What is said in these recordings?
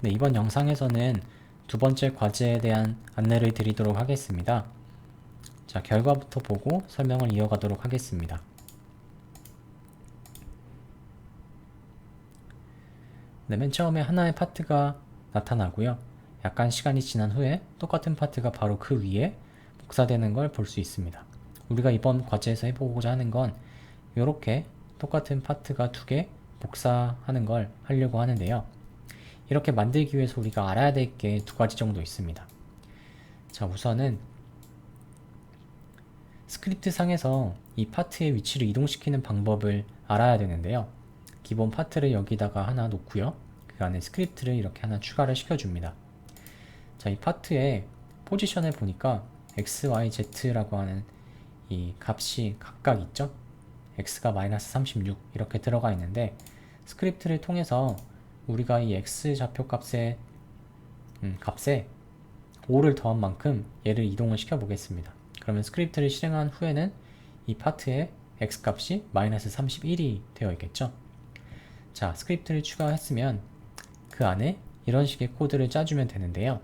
네, 이번 영상에서는 두 번째 과제에 대한 안내를 드리도록 하겠습니다. 자, 결과부터 보고 설명을 이어가도록 하겠습니다. 네, 맨 처음에 하나의 파트가 나타나고요. 약간 시간이 지난 후에 똑같은 파트가 바로 그 위에 복사되는 걸 볼 수 있습니다. 우리가 이번 과제에서 해보고자 하는 건 이렇게 똑같은 파트가 두 개 복사하는 걸 하려고 하는데요. 이렇게 만들기 위해서 우리가 알아야 될 게 두 가지 정도 있습니다. 자, 우선은 스크립트 상에서 이 파트의 위치를 이동시키는 방법을 알아야 되는데요. 기본 파트를 여기다가 하나 놓고요. 그 안에 스크립트를 이렇게 하나 추가를 시켜줍니다. 자, 이 파트의 포지션을 보니까 x, y, z라고 하는 이 값이 각각 있죠. x가 마이너스 36 이렇게 들어가 있는데 스크립트를 통해서 우리가 이 x 좌표 값에 5를 더한 만큼 얘를 이동을 시켜 보겠습니다. 그러면 스크립트를 실행한 후에는 이 파트의 x 값이 마이너스 31이 되어 있겠죠. 자, 스크립트를 추가했으면 그 안에 이런 식의 코드를 짜주면 되는데요.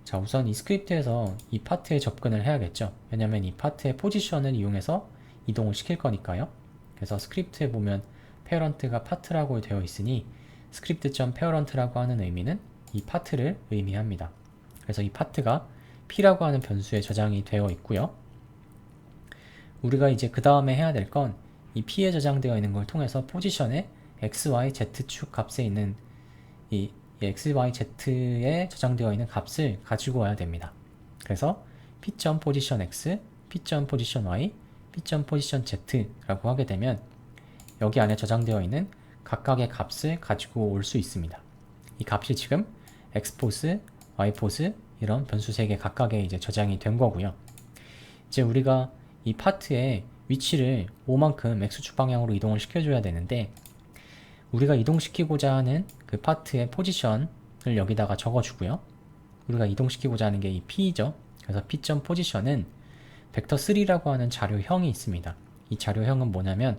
자, 우선 이 스크립트에서 이 파트에 접근을 해야겠죠. 왜냐면 이 파트의 포지션을 이용해서 이동을 시킬 거니까요. 그래서 스크립트에 보면 페어런트가 파트라고 되어 있으니 script.parent라고 하는 의미는 이 파트를 의미합니다. 그래서 이 파트가 p라고 하는 변수에 저장이 되어 있고요. 우리가 이제 그 다음에 해야 될 건 이 p에 저장되어 있는 걸 통해서 포지션에 x, y, z축 값에 있는 이 x, y, z에 저장되어 있는 값을 가지고 와야 됩니다. 그래서 p.positionx, p.positiony, p.positionz라고 하게 되면 여기 안에 저장되어 있는 각각의 값을 가지고 올 수 있습니다. 이 값이 지금 x포스, y포스 이런 변수 3개 각각에 이제 저장이 된 거고요. 이제 우리가 이 파트의 위치를 5만큼 x축 방향으로 이동을 시켜줘야 되는데 우리가 이동시키고자 하는 그 파트의 포지션을 여기다가 적어주고요. 우리가 이동시키고자 하는 게 이 p죠. 그래서 p.position은 벡터3라고 하는 자료형이 있습니다. 이 자료형은 뭐냐면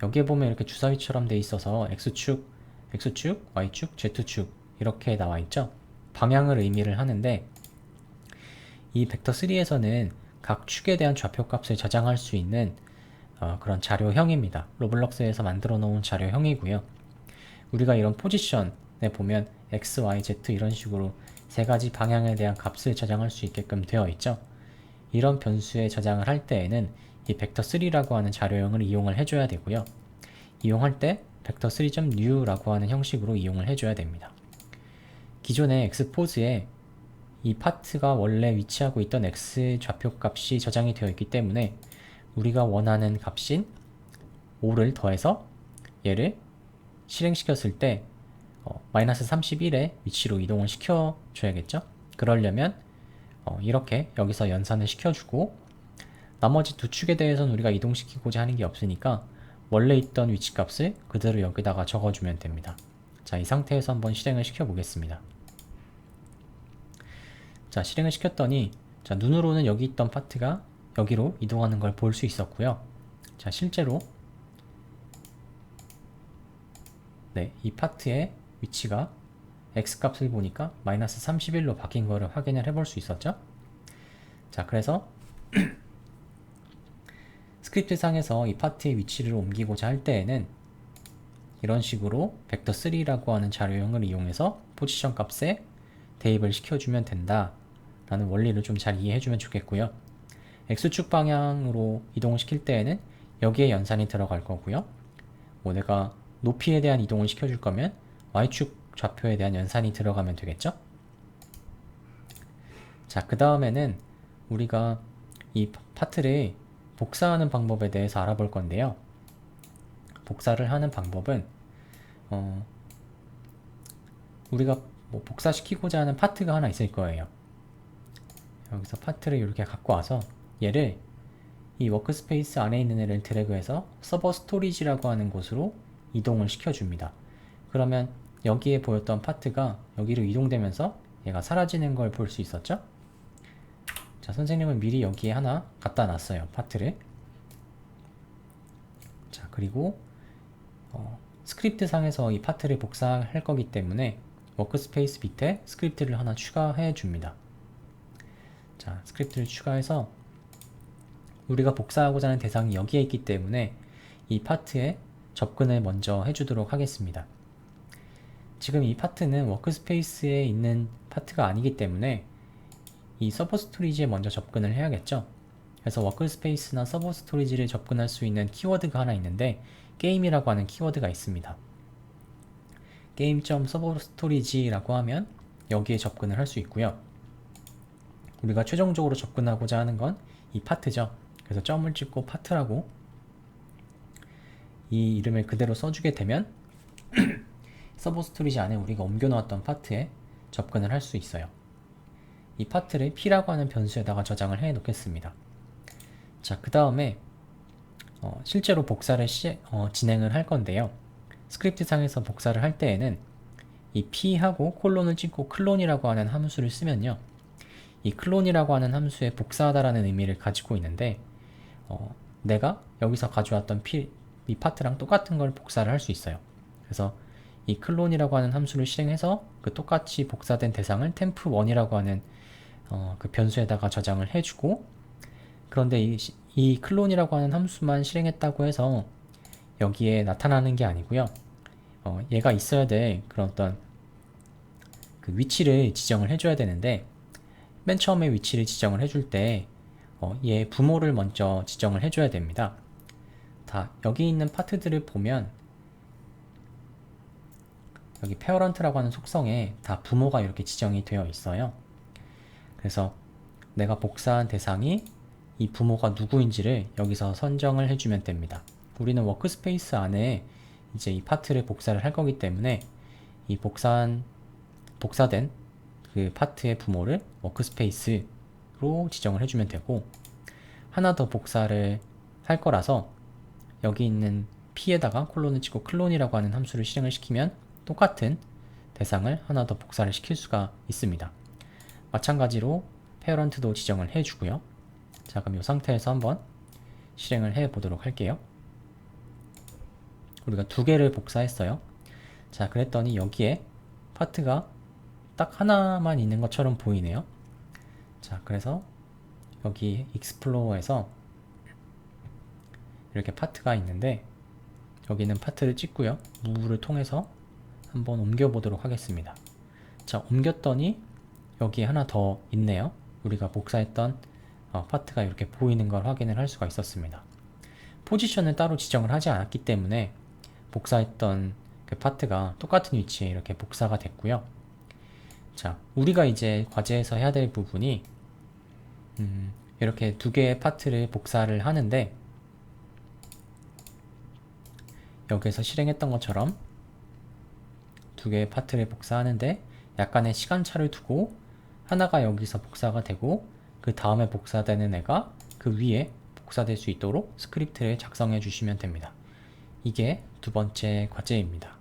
여기에 보면 이렇게 주사위처럼 돼 있어서 x축, y축, z축 이렇게 나와 있죠. 방향을 의미를 하는데 이 벡터3에서는 각 축에 대한 좌표값을 저장할 수 있는 그런 자료형입니다. 로블록스에서 만들어 놓은 자료형이고요. 우리가 이런 포지션에 보면 x, y, z 이런 식으로 세 가지 방향에 대한 값을 저장할 수 있게끔 되어 있죠. 이런 변수에 저장을 할 때에는 이 벡터3라고 하는 자료형을 이용을 해줘야 되고요. 이용할 때 vector3.new라고 하는 형식으로 이용을 해줘야 됩니다. 기존의 x포즈에 이 파트가 원래 위치하고 있던 x 좌표 값이 저장이 되어 있기 때문에 우리가 원하는 값인 5를 더해서 얘를 실행시켰을 때 마이너스 31의 위치로 이동을 시켜줘야겠죠. 그러려면 이렇게 여기서 연산을 시켜주고 나머지 두 축에 대해서는 우리가 이동시키고자 하는 게 없으니까 원래 있던 위치값을 그대로 여기다가 적어주면 됩니다. 자, 이 상태에서 한번 실행을 시켜보겠습니다. 자, 실행을 시켰더니 자, 눈으로는 여기 있던 파트가 여기로 이동하는 걸 볼 수 있었고요. 자, 실제로 네, 이 파트의 위치가 x값을 보니까 마이너스 31로 바뀐 거를 확인을 해볼 수 있었죠. 자, 그래서 스크립트 상에서 이 파트의 위치를 옮기고자 할 때에는 이런 식으로 vector3라고 하는 자료형을 이용해서 포지션 값에 대입을 시켜주면 된다 라는 원리를 좀 잘 이해해주면 좋겠고요. x축 방향으로 이동을 시킬 때에는 여기에 연산이 들어갈 거고요. 뭐 내가 높이에 대한 이동을 시켜줄 거면 y축 좌표에 대한 연산이 들어가면 되겠죠. 자, 그 다음에는 우리가 이 파트를 복사하는 방법에 대해서 알아볼 건데요. 복사를 하는 방법은 우리가 뭐 복사시키고자 하는 파트가 하나 있을 거예요. 여기서 파트를 이렇게 갖고 와서 얘를 이 워크스페이스 안에 있는 애를 드래그해서 서버 스토리지라고 하는 곳으로 이동을 시켜줍니다. 그러면 여기에 보였던 파트가 여기로 이동되면서 얘가 사라지는 걸 볼 수 있었죠? 자, 선생님은 미리 여기에 하나 갖다 놨어요. 파트를. 자, 그리고 스크립트 상에서 이 파트를 복사할 거기 때문에 워크스페이스 밑에 스크립트를 하나 추가해 줍니다. 자, 스크립트를 추가해서 우리가 복사하고자 하는 대상이 여기에 있기 때문에 이 파트에 접근을 먼저 해주도록 하겠습니다. 지금 이 파트는 워크스페이스에 있는 파트가 아니기 때문에 이 서버 스토리지에 먼저 접근을 해야겠죠. 그래서 워크스페이스나 서버 스토리지를 접근할 수 있는 키워드가 하나 있는데 게임이라고 하는 키워드가 있습니다. game.서버스토리지라고 하면 여기에 접근을 할 수 있고요. 우리가 최종적으로 접근하고자 하는 건 이 파트죠. 그래서 점을 찍고 파트라고 이 이름을 그대로 써주게 되면 서버 스토리지 안에 우리가 옮겨 놓았던 파트에 접근을 할 수 있어요. 이 파트를 p라고 하는 변수에다가 저장을 해 놓겠습니다. 자, 그 다음에 실제로 복사를 진행을 할 건데요. 스크립트 상에서 복사를 할 때에는 이 p하고 콜론을 찍고 클론이라고 하는 함수를 쓰면요. 이 클론이라고 하는 함수에 복사하다라는 의미를 가지고 있는데 내가 여기서 가져왔던 이 파트랑 똑같은 걸 복사를 할 수 있어요. 그래서 이 클론이라고 하는 함수를 실행해서 그 똑같이 복사된 대상을 temp1이라고 하는 그 변수에다가 저장을 해주고, 그런데 이 클론이라고 하는 함수만 실행했다고 해서 여기에 나타나는 게 아니고요. 얘가 있어야 될 그런 어떤 그 위치를 지정을 해줘야 되는데, 맨 처음에 위치를 지정을 해줄 때 얘 부모를 먼저 지정을 해줘야 됩니다. 여기 있는 파트들을 보면 여기 페어런트라고 하는 속성에 다 부모가 이렇게 지정이 되어 있어요. 그래서 내가 복사한 대상이 이 부모가 누구인지를 여기서 선정을 해주면 됩니다. 우리는 워크스페이스 안에 이제 이 파트를 복사를 할 거기 때문에 이 복사된 그 파트의 부모를 워크스페이스로 지정을 해주면 되고, 하나 더 복사를 할 거라서 여기 있는 p에다가 콜론을 찍고 클론이라고 하는 함수를 실행을 시키면 똑같은 대상을 하나 더 복사를 시킬 수가 있습니다. 마찬가지로 페어런트도 지정을 해주고요. 자, 그럼 이 상태에서 한번 실행을 해 보도록 할게요. 우리가 두 개를 복사했어요. 자, 그랬더니 여기에 파트가 딱 하나만 있는 것처럼 보이네요. 자, 그래서 여기 익스플로어에서 이렇게 파트가 있는데 여기는 파트를 찍고요. 무브를 통해서 한번 옮겨 보도록 하겠습니다. 자, 옮겼더니 여기에 하나 더 있네요. 우리가 복사했던 파트가 이렇게 보이는 걸 확인을 할 수가 있었습니다. 포지션을 따로 지정을 하지 않았기 때문에 복사했던 그 파트가 똑같은 위치에 이렇게 복사가 됐고요. 자, 우리가 이제 과제에서 해야 될 부분이 이렇게 두 개의 파트를 복사를 하는데, 여기에서 실행했던 것처럼 두 개의 파트를 복사하는데 약간의 시간차를 두고 하나가 여기서 복사가 되고 그 다음에 복사되는 애가 그 위에 복사될 수 있도록 스크립트를 작성해 주시면 됩니다. 이게 두 번째 과제입니다.